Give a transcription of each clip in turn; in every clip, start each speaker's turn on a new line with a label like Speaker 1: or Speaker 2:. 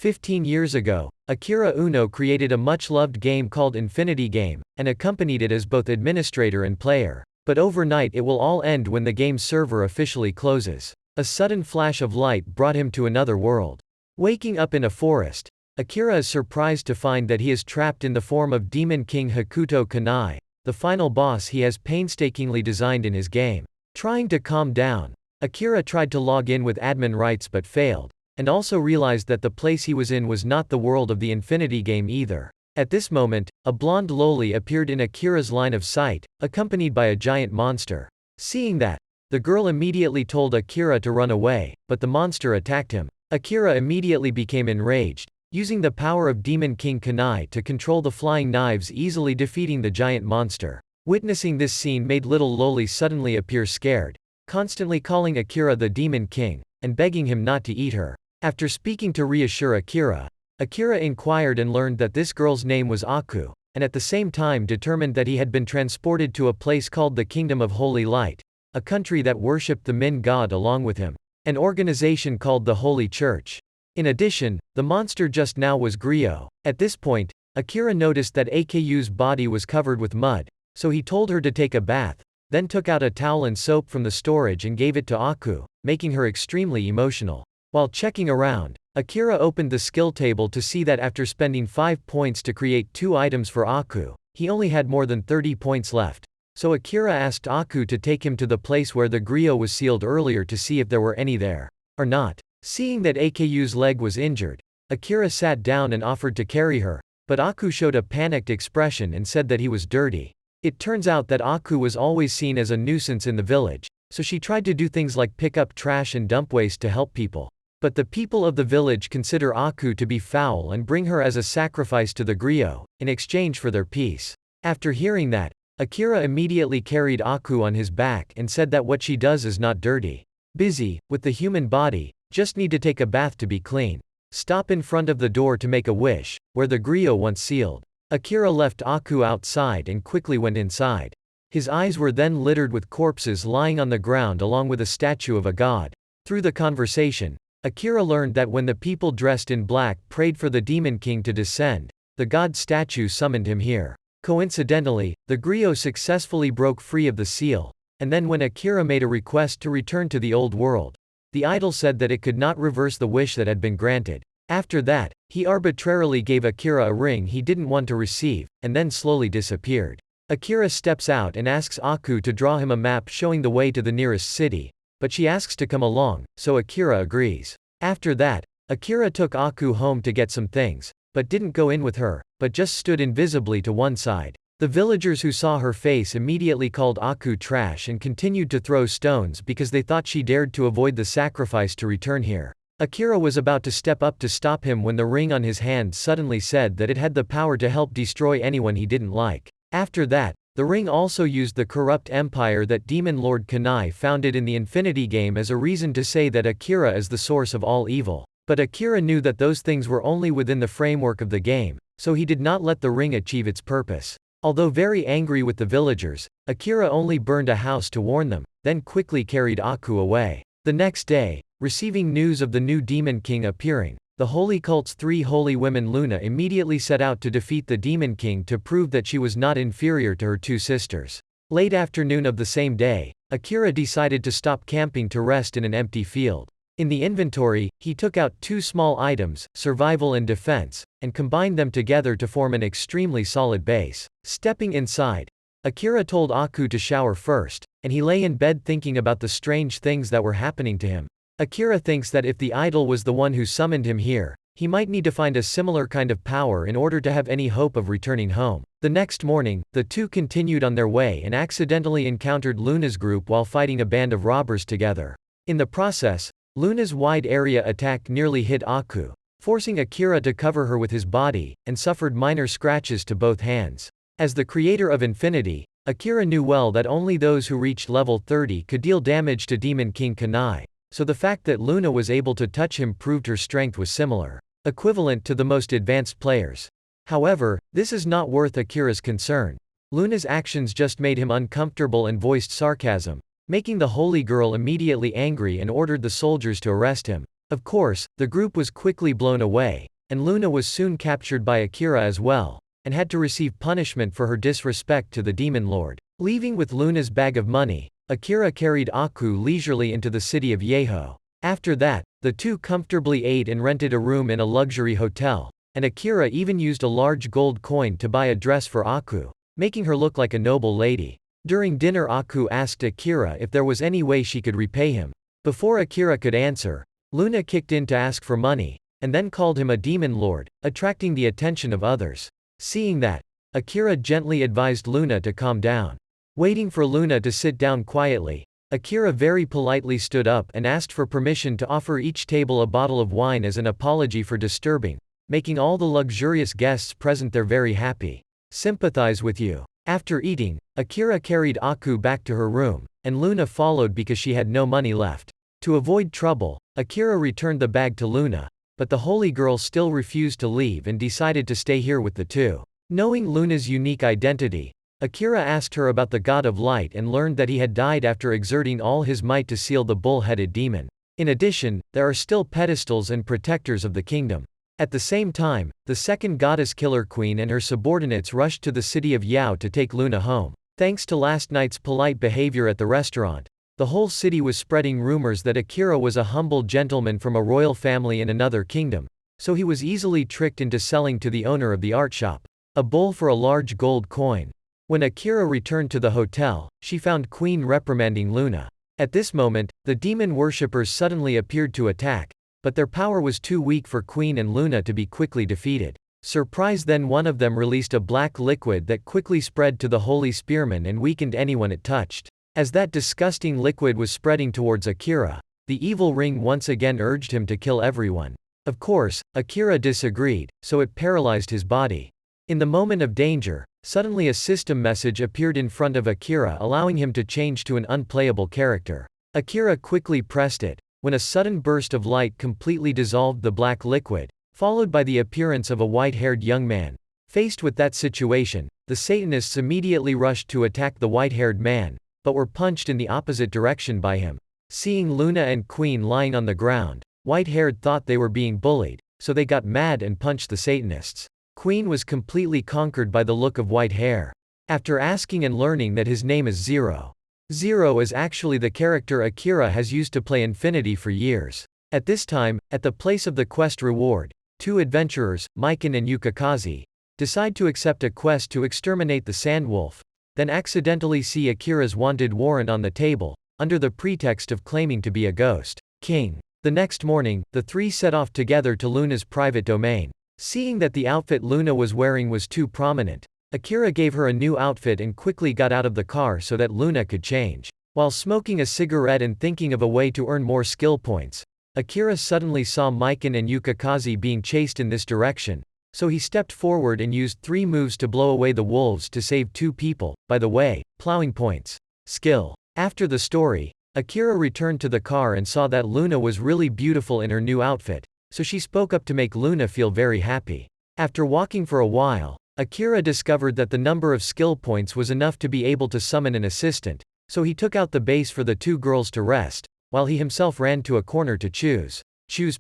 Speaker 1: 15 years ago, Akira Oono created a much-loved game called Infinity Game, and accompanied it as both administrator and player. But overnight it will all end when the game's server officially closes. A sudden flash of light brought him to another world. Waking up in a forest, Akira is surprised to find that he is trapped in the form of Demon King Hakuto Kunai, the final boss he has painstakingly designed in his game. Trying to calm down, Akira tried to log in with admin rights but failed, and also realized that the place he was in was not the world of the Infinity Game either. At this moment, a blonde loli appeared in Akira's line of sight, accompanied by a giant monster. Seeing that, the girl immediately told Akira to run away, but the monster attacked him. Akira immediately became enraged, using the power of Demon King Kunai to control the flying knives, easily defeating the giant monster. Witnessing this scene made little loli suddenly appear scared, constantly calling Akira the Demon King, and begging him not to eat her. After speaking to reassure Akira, Akira inquired and learned that this girl's name was Aku, and at the same time determined that he had been transported to a place called the Kingdom of Holy Light, a country that worshipped the Min god along with him, an organization called the Holy Church. In addition, the monster just now was Griot. At this point, Akira noticed that Aku's body was covered with mud, so he told her to take a bath, then took out a towel and soap from the storage and gave it to Aku, making her extremely emotional. While checking around, Akira opened the skill table to see that after spending 5 points to create 2 items for Aku, he only had more than 30 points left. So Akira asked Aku to take him to the place where the griot was sealed earlier to see if there were any there, or not. Seeing that Aku's leg was injured, Akira sat down and offered to carry her, but Aku showed a panicked expression and said that he was dirty. It turns out that Aku was always seen as a nuisance in the village, so she tried to do things like pick up trash and dump waste to help people. But the people of the village consider Aku to be foul and bring her as a sacrifice to the griot, in exchange for their peace. After hearing that, Akira immediately carried Aku on his back and said that what she does is not dirty. Busy with the human body, just need to take a bath to be clean. Stop in front of the door to make a wish, where the griot once sealed. Akira left Aku outside and quickly went inside. His eyes were then littered with corpses lying on the ground along with a statue of a god. Through the conversation, Akira learned that when the people dressed in black prayed for the Demon King to descend, the god statue summoned him here. Coincidentally, the griot successfully broke free of the seal, and then when Akira made a request to return to the old world, the idol said that it could not reverse the wish that had been granted. After that, he arbitrarily gave Akira a ring he didn't want to receive, and then slowly disappeared. Akira steps out and asks Aku to draw him a map showing the way to the nearest city, but she asks to come along, so Akira agrees. After that, Akira took Aku home to get some things, but didn't go in with her, but just stood invisibly to one side. The villagers who saw her face immediately called Aku trash and continued to throw stones because they thought she dared to avoid the sacrifice to return here. Akira was about to step up to stop him when the ring on his hand suddenly said that it had the power to help destroy anyone he didn't like. After that, the ring also used the corrupt empire that Demon Lord Kunai founded in the Infinity Game as a reason to say that Akira is the source of all evil. But Akira knew that those things were only within the framework of the game, so he did not let the ring achieve its purpose. Although very angry with the villagers, Akira only burned a house to warn them, then quickly carried Aku away. The next day, receiving news of the new Demon King appearing, the Holy Cult's 3 holy women Luna immediately set out to defeat the Demon King to prove that she was not inferior to her 2 sisters. Late afternoon of the same day, Akira decided to stop camping to rest in an empty field. In the inventory, he took out 2 small items, survival and defense, and combined them together to form an extremely solid base. Stepping inside, Akira told Aku to shower first, and he lay in bed thinking about the strange things that were happening to him. Akira thinks that if the idol was the one who summoned him here, he might need to find a similar kind of power in order to have any hope of returning home. The next morning, the 2 continued on their way and accidentally encountered Luna's group while fighting a band of robbers together. In the process, Luna's wide area attack nearly hit Aku, forcing Akira to cover her with his body, and suffered minor scratches to both hands. As the creator of Infinity, Akira knew well that only those who reached level 30 could deal damage to Demon King Kunai, so the fact that Luna was able to touch him proved her strength was similar, equivalent to the most advanced players. However, this is not worth Akira's concern. Luna's actions just made him uncomfortable and voiced sarcasm, making the holy girl immediately angry and ordered the soldiers to arrest him. Of course, the group was quickly blown away, and Luna was soon captured by Akira as well, and had to receive punishment for her disrespect to the Demon Lord. Leaving with Luna's bag of money, Akira carried Aku leisurely into the city of Yeho. After that, the two comfortably ate and rented a room in a luxury hotel, and Akira even used a large gold coin to buy a dress for Aku, making her look like a noble lady. During dinner, Aku asked Akira if there was any way she could repay him. Before Akira could answer, Luna kicked in to ask for money, and then called him a demon lord, attracting the attention of others. Seeing that, Akira gently advised Luna to calm down. Waiting for Luna to sit down quietly, Akira very politely stood up and asked for permission to offer each table a bottle of wine as an apology for disturbing, making all the luxurious guests present there very happy. Sympathize with you. After eating, Akira carried Aku back to her room, and Luna followed because she had no money left. To avoid trouble, Akira returned the bag to Luna, but the holy girl still refused to leave and decided to stay here with the two. Knowing Luna's unique identity, Akira asked her about the god of light and learned that he had died after exerting all his might to seal the bull-headed demon. In addition, there are still pedestals and protectors of the kingdom. At the same time, the second goddess Killer Queen and her subordinates rushed to the city of Yao to take Luna home. Thanks to last night's polite behavior at the restaurant, the whole city was spreading rumors that Akira was a humble gentleman from a royal family in another kingdom, so he was easily tricked into selling to the owner of the art shop a bowl for a large gold coin. When Akira returned to the hotel, she found Queen reprimanding Luna. At this moment, the demon worshippers suddenly appeared to attack, but their power was too weak for Queen and Luna to be quickly defeated. Surprised, then one of them released a black liquid that quickly spread to the holy spearman and weakened anyone it touched. As that disgusting liquid was spreading towards Akira, the evil ring once again urged him to kill everyone. Of course, Akira disagreed, so it paralyzed his body. In the moment of danger, suddenly a system message appeared in front of Akira, allowing him to change to an unplayable character. Akira quickly pressed it, when a sudden burst of light completely dissolved the black liquid, followed by the appearance of a white-haired young man. Faced with that situation, the Satanists immediately rushed to attack the white-haired man, but were punched in the opposite direction by him. Seeing Luna and Queen lying on the ground, White-haired thought they were being bullied, so they got mad and punched the Satanists. Queen was completely conquered by the look of white hair. After asking and learning that his name is Zero. Zero is actually the character Akira has used to play Infinity for years. At this time, at the place of the quest reward, two adventurers, Mikan and Yukikaze, decide to accept a quest to exterminate the Sandwolf, then accidentally see Akira's wanted warrant on the table, under the pretext of claiming to be a ghost king. The next morning, the three set off together to Luna's private domain. Seeing that the outfit Luna was wearing was too prominent, Akira gave her a new outfit and quickly got out of the car so that Luna could change. While smoking a cigarette and thinking of a way to earn more skill points, Akira suddenly saw Mikan and Yukikaze being chased in this direction, so he stepped forward and used 3 moves to blow away the wolves to save 2 people. By the way, plowing points. Skill. After the story, Akira returned to the car and saw that Luna was really beautiful in her new outfit, so she spoke up to make Luna feel very happy. After walking for a while, Akira discovered that the number of skill points was enough to be able to summon an assistant, so he took out the base for the 2 girls to rest, while he himself ran to a corner to choose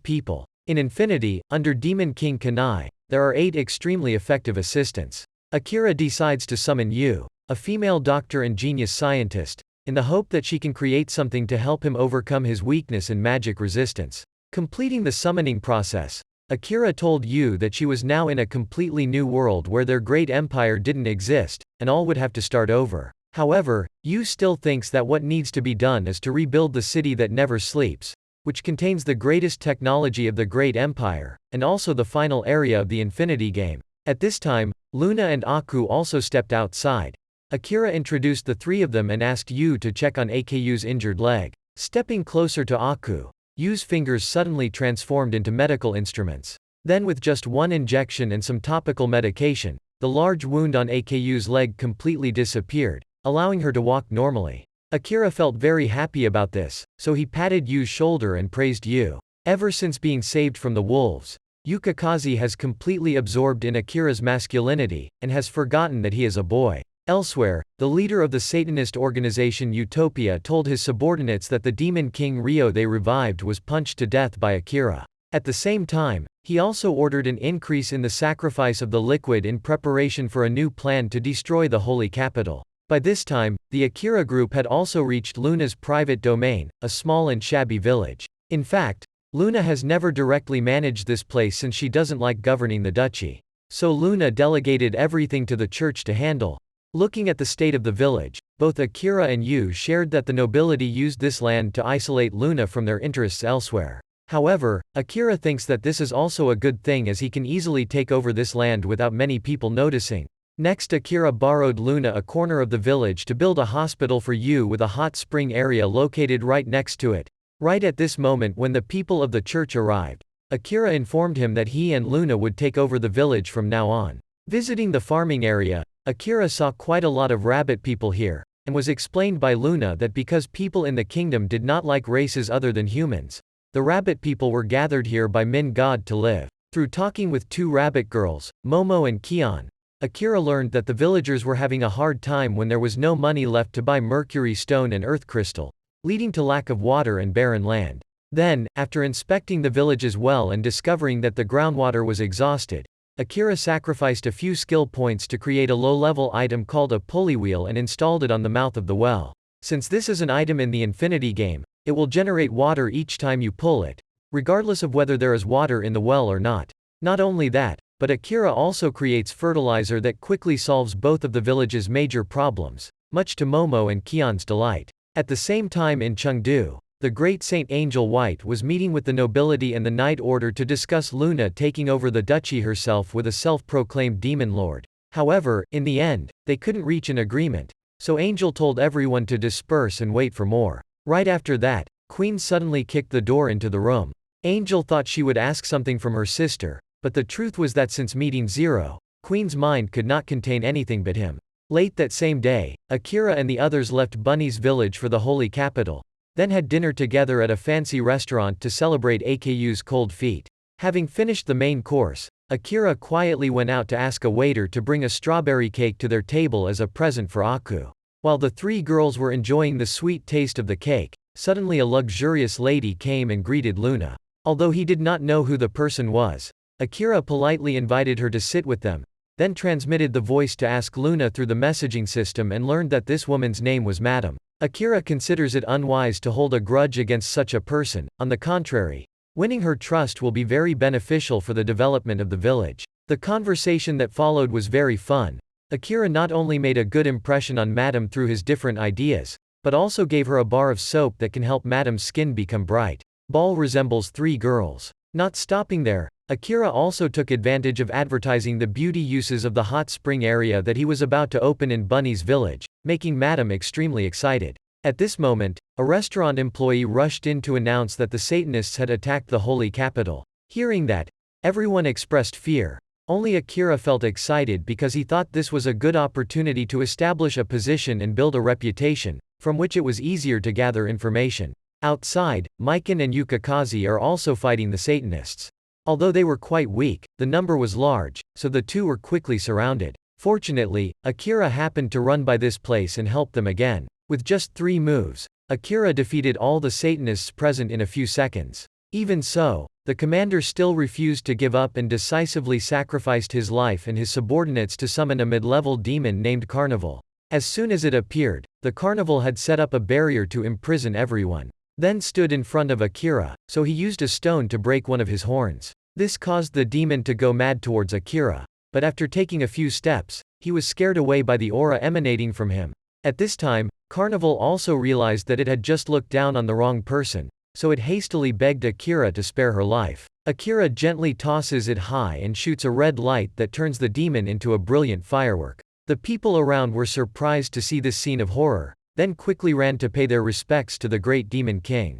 Speaker 1: people. In Infinity, under Demon King Kunai, there are 8 extremely effective assistants. Akira decides to summon Yu, a female doctor and genius scientist, in the hope that she can create something to help him overcome his weakness in magic resistance. Completing the summoning process, Akira told Yu that she was now in a completely new world where their great empire didn't exist, and all would have to start over. However, Yu still thinks that what needs to be done is to rebuild the city that never sleeps, which contains the greatest technology of the great empire, and also the final area of the Infinity Game. At this time, Luna and Aku also stepped outside. Akira introduced the 3 of them and asked Yu to check on Aku's injured leg. Stepping closer to Aku, Yu's fingers suddenly transformed into medical instruments. Then with just 1 injection and some topical medication, the large wound on Aku's leg completely disappeared, allowing her to walk normally. Akira felt very happy about this, so he patted Yu's shoulder and praised Yu. Ever since being saved from the wolves, Yukikaze has completely absorbed in Akira's masculinity, and has forgotten that he is a boy. Elsewhere, the leader of the Satanist organization Utopia told his subordinates that the demon king Ryo they revived was punched to death by Akira. At the same time, he also ordered an increase in the sacrifice of the liquid in preparation for a new plan to destroy the holy capital. By this time, the Akira group had also reached Luna's private domain, a small and shabby village. In fact, Luna has never directly managed this place since she doesn't like governing the duchy. So Luna delegated everything to the church to handle. Looking at the state of the village, both Akira and Yu shared that the nobility used this land to isolate Luna from their interests elsewhere. However, Akira thinks that this is also a good thing as he can easily take over this land without many people noticing. Next, Akira borrowed Luna a corner of the village to build a hospital for Yu with a hot spring area located right next to it. Right at this moment when the people of the church arrived, Akira informed him that he and Luna would take over the village from now on. Visiting the farming area, Akira saw quite a lot of rabbit people here, and was explained by Luna that because people in the kingdom did not like races other than humans, the rabbit people were gathered here by Min God to live. Through talking with two rabbit girls, Momo and Kion, Akira learned that the villagers were having a hard time when there was no money left to buy mercury stone and earth crystal, leading to lack of water and barren land. Then, after inspecting the village's well and discovering that the groundwater was exhausted, Akira sacrificed a few skill points to create a low-level item called a pulley wheel and installed it on the mouth of the well. Since this is an item in the Infinity Game, it will generate water each time you pull it, regardless of whether there is water in the well or not. Not only that, but Akira also creates fertilizer that quickly solves both of the village's major problems, much to Momo and Kion's delight. At the same time in Chengdu, the great Saint Angel White was meeting with the nobility and the Knight Order to discuss Luna taking over the duchy herself with a self-proclaimed demon lord. However, in the end, they couldn't reach an agreement, so Angel told everyone to disperse and wait for more. Right after that, Queen suddenly kicked the door into the room. Angel thought she would ask something from her sister, but the truth was that since meeting Zero, Queen's mind could not contain anything but him. Late that same day, Akira and the others left Bunny's village for the holy capital, then had dinner together at a fancy restaurant to celebrate Aku's cold feet. Having finished the main course, Akira quietly went out to ask a waiter to bring a strawberry cake to their table as a present for Aku. While the three girls were enjoying the sweet taste of the cake, suddenly a luxurious lady came and greeted Luna. Although he did not know who the person was, Akira politely invited her to sit with them, then transmitted the voice to ask Luna through the messaging system and learned that this woman's name was Madam. Akira considers it unwise to hold a grudge against such a person. On the contrary, winning her trust will be very beneficial for the development of the village. The conversation that followed was very fun. Akira not only made a good impression on Madam through his different ideas, but also gave her a bar of soap that can help Madam's skin become bright. Ball resembles three girls. Not stopping there, Akira also took advantage of advertising the beauty uses of the hot spring area that he was about to open in Bunny's village, making Madam extremely excited. At this moment, a restaurant employee rushed in to announce that the Satanists had attacked the holy capital. Hearing that, everyone expressed fear. Only Akira felt excited because he thought this was a good opportunity to establish a position and build a reputation, from which it was easier to gather information. Outside, Mikan and Yukikaze are also fighting the Satanists. Although they were quite weak, the number was large, so the two were quickly surrounded. Fortunately, Akira happened to run by this place and helped them again. With just 3 moves, Akira defeated all the Satanists present in a few seconds. Even so, the commander still refused to give up and decisively sacrificed his life and his subordinates to summon a mid-level demon named Carnival. As soon as it appeared, the Carnival had set up a barrier to imprison everyone. Then stood in front of Akira, so he used a stone to break one of his horns. This caused the demon to go mad towards Akira, but after taking a few steps, he was scared away by the aura emanating from him. At this time, Carnival also realized that it had just looked down on the wrong person, so it hastily begged Akira to spare her life. Akira gently tosses it high and shoots a red light that turns the demon into a brilliant firework. The people around were surprised to see this scene of horror, then quickly ran to pay their respects to the great demon king.